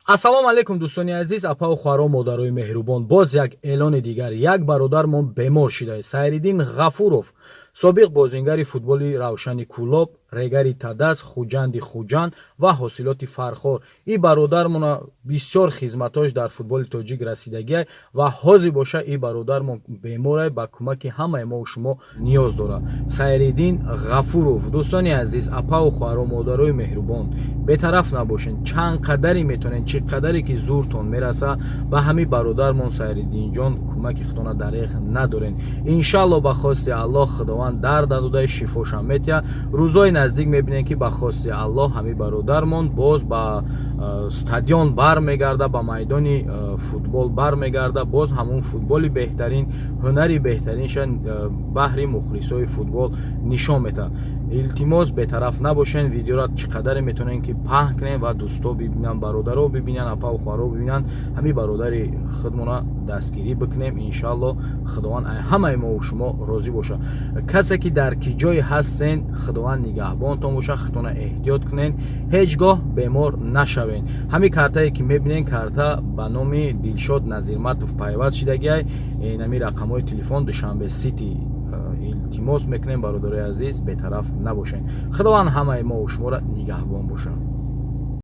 ассалому алайкум дӯстони азиз, апау хӯаро модарои меҳрубон, боз як эълони дигар. Як бародармон бемор шудааст. Сайриддин Ғафуров, собиқ бозингари футболи Равшани Кӯлоб, Регари Тадас, Хуҷанди Хуҷанд ва ҳосилоти фархор. И бародармон бисёр хизматош дар футболи тоҷик расидагиай ва ҳозир боша и бародармон беморай, ба кӯмаки ҳамаи мо шумо ниёз дорад. Сайриддин Ғафуров, дӯстони азиз, апау хӯаро модарои меҳрубон, бетараф набошед. Чанд қадаре метавонед, чӣ қадаре ки зӯртон мераса, ба ҳамин бародармон Сайриддинҷон кӯмаки худона дареғ надорен. Иншаллоҳ ба хости Аллоҳ худованд дард додае шифошам метиҳад. Рӯзҳои наздик мебинем ки ба хости Аллоҳ ҳамин бародармон боз ба стадион бармегарда, ба майдони футбол бармегарда, боз ҳамун футболи беҳтарин, ҳунари беҳтаринша баҳри мухлисои футбол нишон метиҳад. Илтимос бетараф набошен. Видеоро чӣ қадаре метавонем ки паҳн кунем ва дӯсто бибинанд, бародаро бибинанд, апау хӯаро бибинанд, ҳамин бародари худмона дастгирӣ бикунем. Иншаллоҳ худованд ҳамаи мо шумо розӣ бошад. Касе ки дар ки ҷое ҳастен, худованд нигаҳбонтон бошад, худтона эҳтиёт кунен, ҳеҷ гоҳ бемор нашавен. ҳамин картае ки мебинен, карта ба номи Дилшод Назирматов пайваст шудагиай. Ҳамин рақамҳои телефон Душанбе Сити. илтимос мекунем бародарои азиз бетараф набошед. худованд ҳамаи мо шуморо нигаҳбон бошад.